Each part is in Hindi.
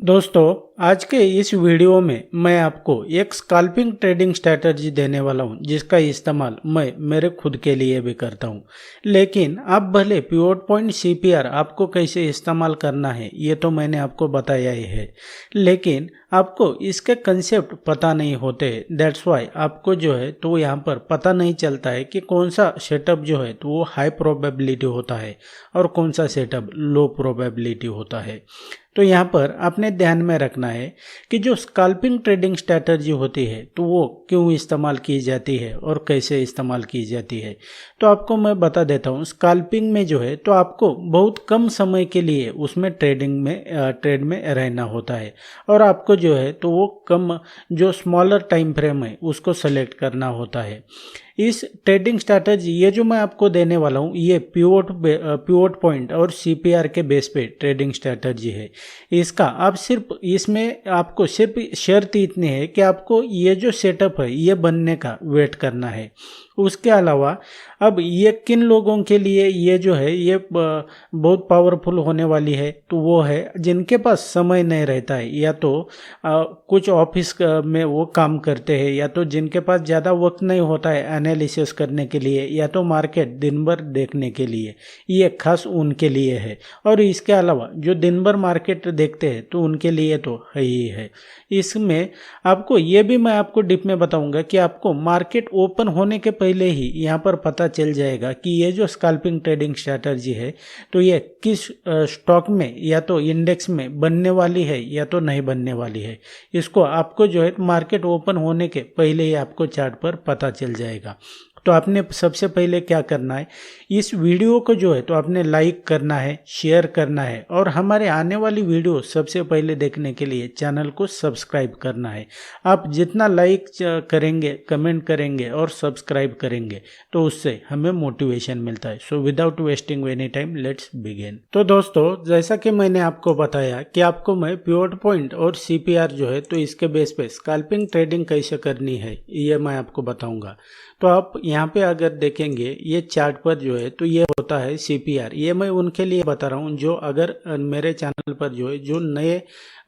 दोस्तों, आज के इस वीडियो में मैं आपको एक स्कैल्पिंग ट्रेडिंग स्ट्रैटेजी देने वाला हूं, जिसका इस्तेमाल मैं मेरे खुद के लिए भी करता हूं। लेकिन आप भले पिवट पॉइंट सीपीआर आपको कैसे इस्तेमाल करना है ये तो मैंने आपको बताया ही है, लेकिन आपको इसके कंसेप्ट पता नहीं होते। दैट्स वाई आपको जो है तो यहाँ पर पता नहीं चलता है कि कौन सा सेटअप जो है तो वो हाई प्रोबेबिलिटी होता है और कौन सा सेटअप लो प्रोबेबिलिटी होता है। तो यहाँ पर आपने ध्यान में रखना है कि जो स्कैल्पिंग ट्रेडिंग स्ट्रैटेजी होती है तो वो क्यों इस्तेमाल की जाती है और कैसे इस्तेमाल की जाती है। तो आपको मैं बता देता हूँ, स्कैल्पिंग में जो है तो आपको बहुत कम समय के लिए उसमें ट्रेड में रहना होता है और आपको जो है तो वो कम जो स्मॉलर टाइम फ्रेम है उसको सेलेक्ट करना होता है। इस ट्रेडिंग स्ट्रैटेजी ये जो मैं आपको देने वाला हूँ ये पिवट पॉइंट और सीपीआर के बेस पे ट्रेडिंग स्ट्रैटेजी है। इसका आप सिर्फ इसमें आपको सिर्फ शर्त इतनी है कि आपको ये जो सेटअप है ये बनने का वेट करना है। उसके अलावा अब ये किन लोगों के लिए ये जो है ये बहुत पावरफुल होने वाली है, तो वो है जिनके पास समय नहीं रहता है, या तो कुछ ऑफिस में वो काम करते हैं, या तो जिनके पास ज़्यादा वक्त नहीं होता है एनालिसिस करने के लिए, या तो मार्केट दिन भर देखने के लिए, ये खास उनके लिए है। और इसके अलावा जो दिन भर मार्केट देखते हैं तो उनके लिए तो है ही है। इसमें आपको ये भी मैं आपको डिप में बताऊंगा कि आपको मार्केट ओपन होने के पहले ही यहाँ पर पता चल जाएगा कि ये जो स्कैल्पिंग ट्रेडिंग स्ट्रैटेजी है तो ये किस स्टॉक में या तो इंडेक्स में बनने वाली है या तो नहीं बनने वाली है। इसको आपको जो है मार्केट ओपन होने के पहले ही आपको चार्ट पर पता चल जाएगा। तो आपने सबसे पहले क्या करना है, इस वीडियो को जो है तो आपने लाइक करना है, शेयर करना है और हमारे आने वाली वीडियो सबसे पहले देखने के लिए चैनल को सब्सक्राइब करना है। आप जितना लाइक करेंगे, कमेंट करेंगे और सब्सक्राइब करेंगे तो उससे हमें मोटिवेशन मिलता है। So without wasting any time let's begin. तो दोस्तों, जैसा कि मैंने आपको बताया कि आपको मैं पिवट पॉइंट और सीपीआर जो है तो इसके बेस पे स्कैल्पिंग ट्रेडिंग कैसे करनी है ये मैं आपको बताऊंगा। तो आप यहाँ पे अगर देखेंगे ये चार्ट पर जो है तो ये होता है सीपीआर। ये मैं उनके लिए बता रहा हूँ जो अगर मेरे चैनल पर जो है जो नए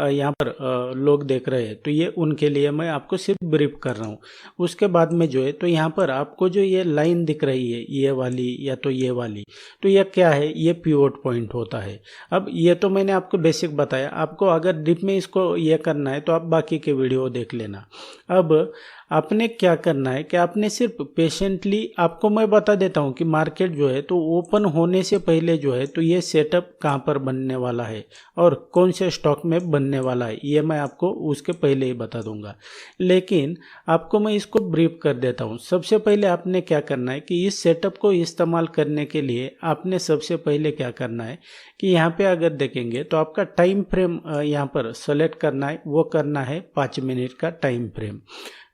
यहाँ पर लोग देख रहे हैं तो ये उनके लिए मैं आपको सिर्फ ब्रीफ कर रहा हूँ। उसके बाद में जो है तो यहाँ पर आपको जो ये लाइन दिख रही है ये वाली या तो ये वाली, तो ये क्या है, ये पिवट पॉइंट होता है। अब ये तो मैंने आपको बेसिक बताया, आपको अगर डीप में इसको ये करना है तो आप बाकी के वीडियो देख लेना। अब आपने क्या करना है कि आपने सिर्फ पेशेंटली, आपको मैं बता देता हूँ कि मार्केट जो है तो ओपन होने से पहले जो है तो ये सेटअप कहाँ पर बनने वाला है और कौन से स्टॉक में बनने वाला है ये मैं आपको उसके पहले ही बता दूंगा। लेकिन आपको मैं इसको ब्रीफ कर देता हूँ। सबसे पहले आपने क्या करना है कि इस सेटअप को इस्तेमाल करने के लिए आपने सबसे पहले क्या करना है कि यहाँ पे अगर देखेंगे तो आपका टाइम फ्रेम यहाँ पर सेलेक्ट करना है, वो करना है 5 मिनट का टाइम फ्रेम।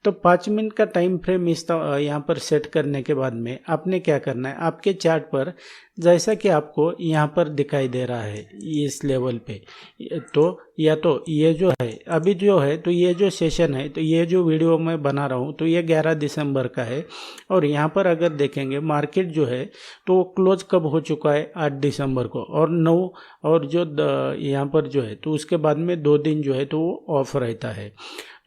तो 5 मिनट का टाइम फ्रेम यहाँ पर सेट करने के बाद में आपने क्या करना है, आपके चार्ट पर जैसा कि आपको यहाँ पर दिखाई दे रहा है इस लेवल पे, तो या तो ये जो है अभी जो है तो ये जो सेशन है तो ये जो वीडियो मैं बना रहा हूँ तो ये 11 दिसंबर का है। और यहाँ पर अगर देखेंगे मार्केट जो है तो क्लोज कब हो चुका है 8 दिसंबर को, और 9 और जो यहाँ पर जो है तो उसके बाद में 2 दिन जो है तो वो ऑफ रहता है।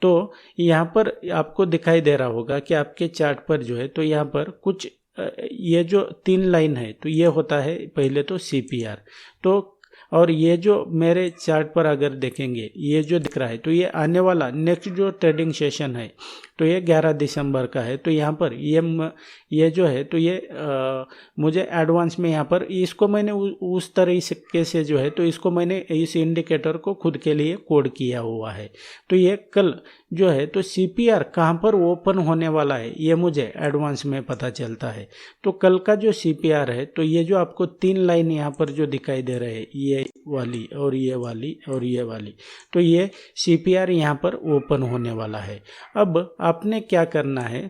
तो यहाँ पर आपको दिखाई दे रहा होगा कि आपके चार्ट पर जो है तो यहाँ पर कुछ ये जो 3 लाइन है तो ये होता है पहले तो सीपीआर। तो और ये जो मेरे चार्ट पर अगर देखेंगे ये जो दिख रहा है तो ये आने वाला नेक्स्ट जो ट्रेडिंग सेशन है तो ये 11 दिसंबर का है। तो यहाँ पर ये जो है तो ये मुझे एडवांस में यहाँ पर इसको मैंने उस तरीके से जो है तो इसको मैंने इस इंडिकेटर को खुद के लिए कोड किया हुआ है। तो ये कल जो है तो सीपीआर कहाँ पर ओपन होने वाला है ये मुझे एडवांस में पता चलता है। तो कल का जो सीपीआर है तो ये जो आपको 3 लाइन यहाँ पर जो दिखाई दे रहे हैं ये वाली और ये वाली और ये वाली, तो ये सीपीआर यहाँ पर ओपन होने वाला है। अब आपने क्या करना है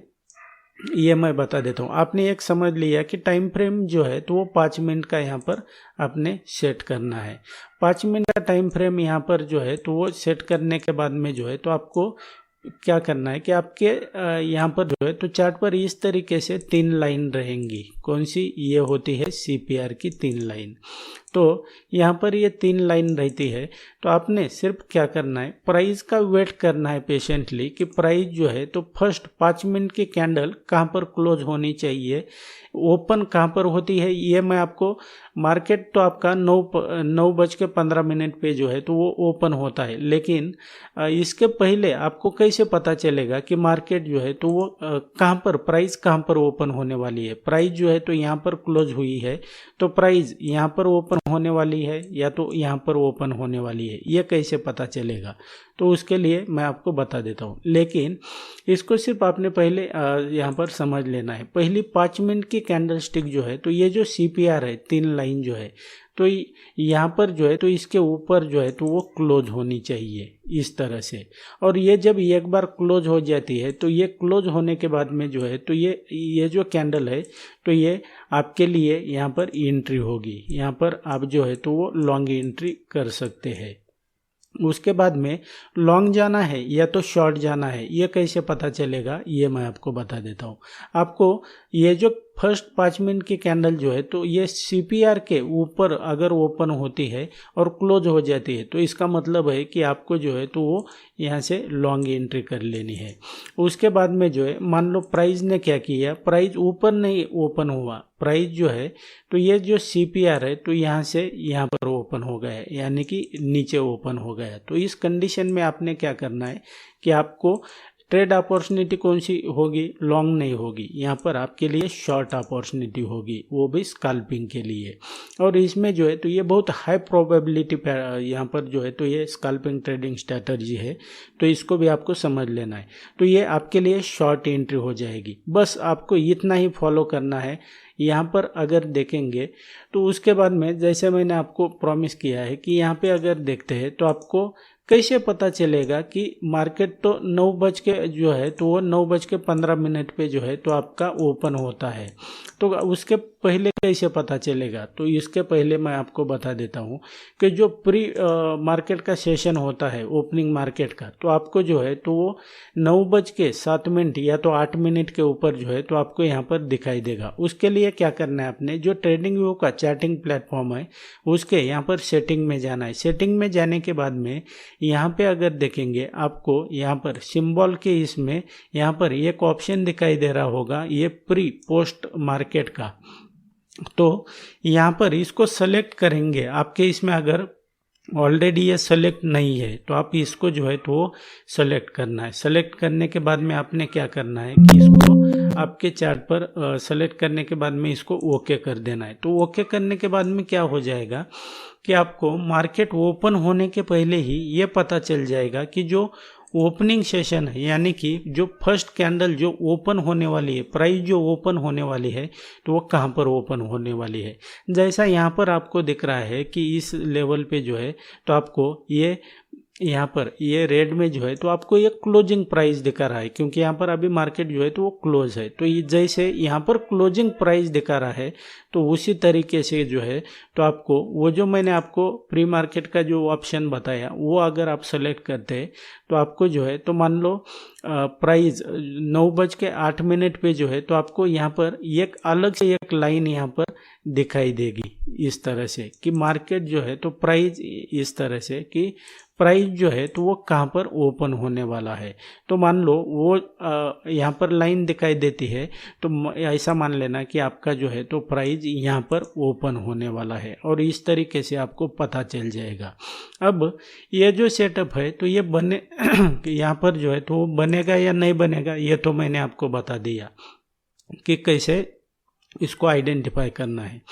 ये मैं बता देता हूँ। आपने एक समझ लिया कि टाइम फ्रेम जो है तो वो 5 मिनट का यहाँ पर आपने सेट करना है। 5 मिनट का टाइम फ्रेम यहाँ पर जो है तो वो सेट करने के बाद में जो है तो आपको क्या करना है कि आपके यहाँ पर जो है तो चार्ट पर इस तरीके से 3 लाइन रहेंगी। कौन सी, ये होती है सीपीआर की 3 लाइन। तो यहाँ पर ये 3 लाइन रहती है। तो आपने सिर्फ क्या करना है, प्राइस का वेट करना है पेशेंटली कि प्राइस जो है तो फर्स्ट 5 मिनट की कैंडल कहाँ पर क्लोज होनी चाहिए, ओपन कहाँ पर होती है, ये मैं आपको, मार्केट तो आपका 9:15 पे जो है तो वो ओपन होता है, लेकिन इसके पहले आपको कैसे पता चलेगा कि मार्केट जो है तो वो कहाँ पर, प्राइस कहाँ पर ओपन होने वाली है। प्राइस जो है तो यहाँ पर क्लोज हुई है, तो प्राइस यहाँ पर ओपन होने वाली है या तो यहाँ पर ओपन होने वाली है, ये कैसे पता चलेगा। तो उसके लिए मैं आपको बता देता हूँ, लेकिन इसको सिर्फ आपने पहले यहाँ पर समझ लेना है। पहली 5 मिनट की कैंडल स्टिक जो है तो ये जो CPR है 3 लाइन जो है तो यहाँ पर जो है तो इसके ऊपर जो है तो वो क्लोज होनी चाहिए इस तरह से। और ये जब एक बार क्लोज हो जाती है तो ये क्लोज होने के बाद में जो है तो ये जो कैंडल है तो ये आपके लिए यहाँ पर एंट्री होगी, यहाँ पर आप जो है तो वो लॉन्ग एंट्री कर सकते हैं। उसके बाद में लॉन्ग जाना है या तो शॉर्ट जाना है, ये कैसे पता चलेगा, ये मैं आपको बता देता हूँ। आपको ये जो फर्स्ट 5 मिनट की कैंडल जो है तो ये CPR के ऊपर अगर ओपन होती है और क्लोज हो जाती है तो इसका मतलब है कि आपको जो है तो वो यहाँ से लॉन्ग एंट्री कर लेनी है। उसके बाद में जो है मान लो प्राइस ने क्या किया, प्राइस ऊपर नहीं ओपन हुआ, प्राइस जो है तो ये जो CPR है तो यहाँ से यहाँ पर ओपन हो गया है, यानी कि नीचे ओपन हो गया। तो इस कंडीशन में आपने क्या करना है कि आपको ट्रेड अपॉर्चुनिटी कौन सी होगी, लॉन्ग नहीं होगी, यहाँ पर आपके लिए शॉर्ट अपॉर्चुनिटी होगी, वो भी स्कैल्पिंग के लिए। और इसमें जो है तो ये बहुत हाई प्रोबेबिलिटी यहाँ पर जो है तो ये स्कैल्पिंग ट्रेडिंग स्ट्रैटेजी है, तो इसको भी आपको समझ लेना है। तो ये आपके लिए शॉर्ट एंट्री हो जाएगी, बस आपको इतना ही फॉलो करना है। यहाँ पर अगर देखेंगे तो उसके बाद में जैसे मैंने आपको प्रॉमिस किया है कि यहाँ पे अगर देखते हैं तो आपको कैसे पता चलेगा कि मार्केट तो 9 बज के जो है तो वो 9:15 पे जो है तो आपका ओपन होता है। तो उसके पहले कैसे पता चलेगा, तो इसके पहले मैं आपको बता देता हूँ कि जो प्री मार्केट का सेशन होता है ओपनिंग मार्केट का, तो आपको जो है तो वो 9:07 या तो 8 मिनट के ऊपर जो है तो आपको यहाँ पर दिखाई देगा। उसके लिए क्या करना है, आपने जो ट्रेडिंग व्यू का चैटिंग प्लेटफॉर्म है उसके यहाँ पर सेटिंग में जाना है। सेटिंग में जाने के बाद में यहाँ पे अगर देखेंगे आपको यहाँ पर सिंबल के इसमें यहाँ पर एक ऑप्शन दिखाई दे रहा होगा, ये प्री पोस्ट मार्केट का। तो यहाँ पर इसको सेलेक्ट करेंगे, आपके इसमें अगर ऑलरेडी ये सेलेक्ट नहीं है तो आप इसको जो है तो सेलेक्ट करना है। सेलेक्ट करने के बाद में आपने क्या करना है कि इसको आपके चार्ट पर सेलेक्ट करने के बाद में इसको ओके कर देना है। तो ओके करने के बाद में क्या हो जाएगा कि आपको मार्केट ओपन होने के पहले ही ये पता चल जाएगा कि जो ओपनिंग सेशन है, यानी कि जो फर्स्ट कैंडल जो ओपन होने वाली है, प्राइस जो ओपन होने वाली है तो वो कहाँ पर ओपन होने वाली है। जैसा यहाँ पर आपको दिख रहा है कि इस लेवल पे जो है तो आपको ये यहाँ पर ये रेड में जो है तो आपको ये क्लोजिंग प्राइस दिखा रहा है, क्योंकि यहाँ पर अभी मार्केट जो है तो वो क्लोज है। तो ये जैसे यहाँ पर क्लोजिंग प्राइस दिखा रहा है तो उसी तरीके से जो है तो आपको वो जो मैंने आपको प्री मार्केट का जो ऑप्शन बताया वो अगर आप सेलेक्ट करते हैं तो आपको जो है तो मान लो प्राइस 9:08 पे जो है तो आपको यहाँ पर एक अलग से एक लाइन यहाँ पर दिखाई देगी इस तरह से कि मार्केट जो है तो प्राइस इस तरह से कि प्राइस जो है तो वो कहाँ पर ओपन होने वाला है। तो मान लो वो यहाँ पर लाइन दिखाई देती है तो ऐसा मान लेना कि आपका जो है तो प्राइस यहाँ पर ओपन होने वाला है, और इस तरीके से आपको पता चल जाएगा। अब ये जो सेटअप है तो ये बने यहाँ पर जो है तो बनेगा या नहीं बनेगा, ये तो मैंने आपको बता दिया कि कैसे इसको आइडेंटिफाई करना है।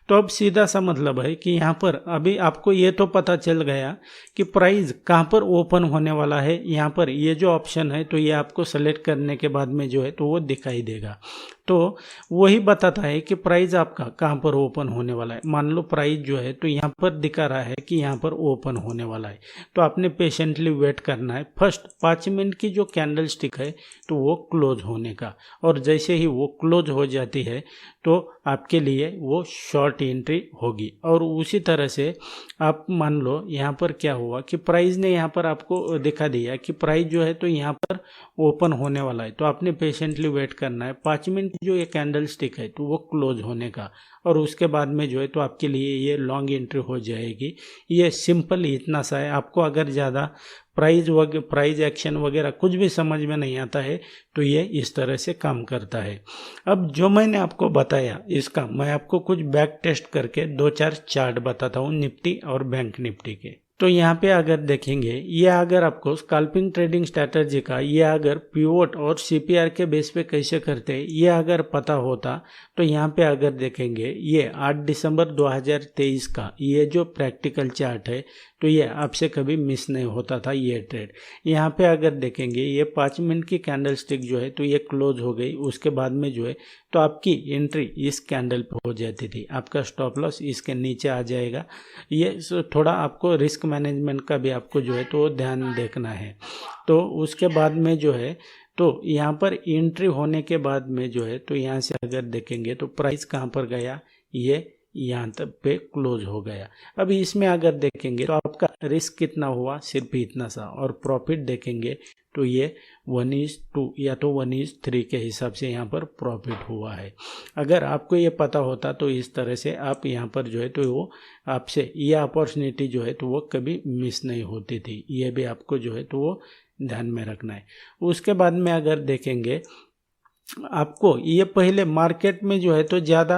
तो अब सीधा सा मतलब है कि यहाँ पर अभी आपको ये तो पता चल गया कि प्राइस कहाँ पर ओपन होने वाला है। यहाँ पर ये जो ऑप्शन है तो ये आपको सेलेक्ट करने के बाद में जो है तो वो दिखाई देगा। तो वही बताता है कि प्राइस आपका कहाँ पर ओपन होने वाला है। मान लो प्राइस जो है तो यहाँ पर दिखा रहा है कि यहाँ पर ओपन होने वाला है, तो आपने पेशेंटली वेट करना है फर्स्ट 5 मिनट की जो कैंडल स्टिक है तो वो क्लोज होने का, और जैसे ही वो क्लोज हो जाती है तो आपके लिए वो शॉर्ट एंट्री होगी। और उसी तरह से आप मान लो यहाँ पर क्या हुआ कि प्राइस ने यहाँ पर आपको दिखा दिया कि प्राइस जो है तो यहाँ पर ओपन होने वाला है, तो आपने पेशेंटली वेट करना है 5 मिनट जो ये कैंडल स्टिक है तो वो क्लोज होने का, और उसके बाद में जो है तो आपके लिए ये लॉन्ग एंट्री हो जाएगी। ये सिंपल इतना सा है। आपको अगर ज़्यादा प्राइस एक्शन वगैरह कुछ भी समझ में नहीं आता है तो ये इस तरह से काम करता है। अब जो मैंने आपको बताया इसका मैं आपको कुछ बैक टेस्ट करके 2-4 चार्ट बताता हूँ निफ्टी और बैंक निफ्टी के। तो यहाँ पे अगर देखेंगे, ये अगर आपको स्कैल्पिंग ट्रेडिंग स्ट्रैटेजी का ये अगर पिवोट और सीपीआर के बेस पे कैसे करते हैं ये अगर पता होता तो यहाँ पे अगर देखेंगे ये 8 दिसंबर 2023 का ये जो प्रैक्टिकल चार्ट है तो ये आपसे कभी मिस नहीं होता था ये ट्रेड। यहाँ पे अगर देखेंगे ये 5 मिनट की कैंडल स्टिक जो है तो ये क्लोज हो गई, उसके बाद में जो है तो आपकी एंट्री इस कैंडल पे हो जाती थी, आपका स्टॉप लॉस इसके नीचे आ जाएगा। ये थोड़ा आपको रिस्क मैनेजमेंट का भी आपको जो है तो ध्यान देखना है। तो उसके बाद में जो है तो यहाँ पर एंट्री होने के बाद में जो है तो यहाँ से अगर देखेंगे तो प्राइस कहाँ पर गया, ये यहाँ तक पे क्लोज हो गया। अभी इसमें अगर देखेंगे तो आपका रिस्क कितना हुआ, सिर्फ इतना सा, और प्रॉफिट देखेंगे तो ये 1:2 या तो 1:3 के हिसाब से यहाँ पर प्रॉफिट हुआ है। अगर आपको ये पता होता तो इस तरह से आप यहाँ पर जो है तो वो आपसे ये अपॉर्चुनिटी जो है तो वो कभी मिस नहीं होती थी। ये भी आपको जो है तो वो ध्यान में रखना है। उसके बाद में अगर देखेंगे आपको ये पहले मार्केट में जो है तो ज़्यादा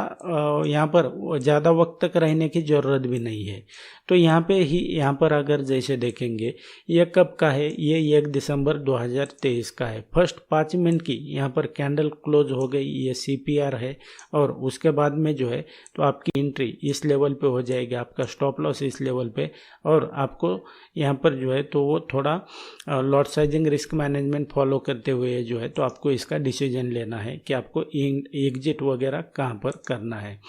यहाँ पर ज़्यादा वक्त तक रहने की ज़रूरत भी नहीं है। तो यहाँ पे ही यहाँ पर अगर जैसे देखेंगे ये कब का है, ये 1 दिसंबर 2023 का है। फर्स्ट 5 मिनट की यहाँ पर कैंडल क्लोज हो गई, ये सीपीआर है, और उसके बाद में जो है तो आपकी एंट्री इस लेवल पे हो जाएगी, आपका स्टॉप लॉस इस लेवल पे, और आपको यहाँ पर जो है तो वो थोड़ा lot sizing risk management follow करते हुए जो है तो आपको इसका डिसीजन लेना है कि आपको एग्जिट वगैरह कहाँ पर करना है।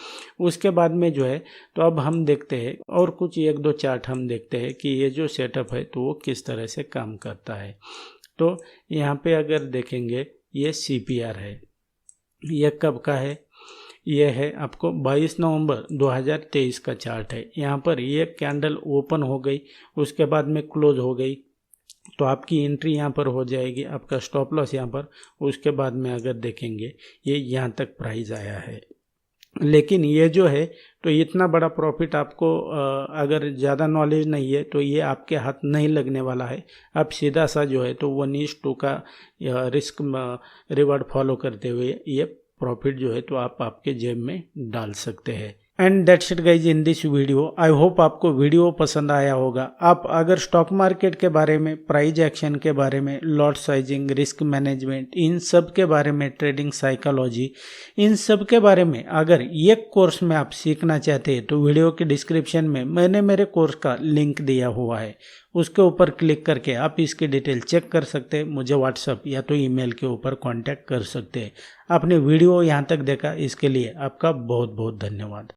उसके बाद में जो है तो अब हम देखते हैं और कुछ 1-2 चार्ट हम देखते हैं कि ये जो सेटअप है तो वो किस तरह से काम करता है। तो यहाँ पे अगर देखेंगे ये सीपीआर है, ये कब का है, ये है आपको 22 नवंबर 2023 का चार्ट है। यहाँ पर ये कैंडल ओपन हो गई, उसके बाद में क्लोज हो गई, तो आपकी एंट्री यहाँ पर हो जाएगी, आपका स्टॉप लॉस यहाँ पर। उसके बाद में अगर देखेंगे ये यहाँ तक प्राइस आया है, लेकिन ये जो है तो इतना बड़ा प्रॉफिट आपको अगर ज़्यादा नॉलेज नहीं है तो ये आपके हाथ नहीं लगने वाला है। आप सीधा सा जो है तो 1:2 का रिस्क रिवार्ड फॉलो करते हुए ये प्रॉफिट जो है तो आप आपके जेब में डाल सकते हैं। And that's it guys in this video. I hope आपको वीडियो पसंद आया होगा। आप अगर स्टॉक मार्केट के बारे में, प्राइस एक्शन के बारे में, लॉट साइजिंग, रिस्क मैनेजमेंट, इन सब के बारे में, ट्रेडिंग साइकोलॉजी, इन सब के बारे में अगर ये कोर्स में आप सीखना चाहते हैं तो वीडियो के डिस्क्रिप्शन में मैंने मेरे कोर्स का लिंक दिया हुआ है, उसके ऊपर क्लिक करके आप इसकी डिटेल चेक कर सकते हैं। मुझे व्हाट्सअप या तो ईमेल के ऊपर कांटेक्ट कर सकते हैं। आपने वीडियो यहाँ तक देखा इसके लिए आपका बहुत बहुत धन्यवाद।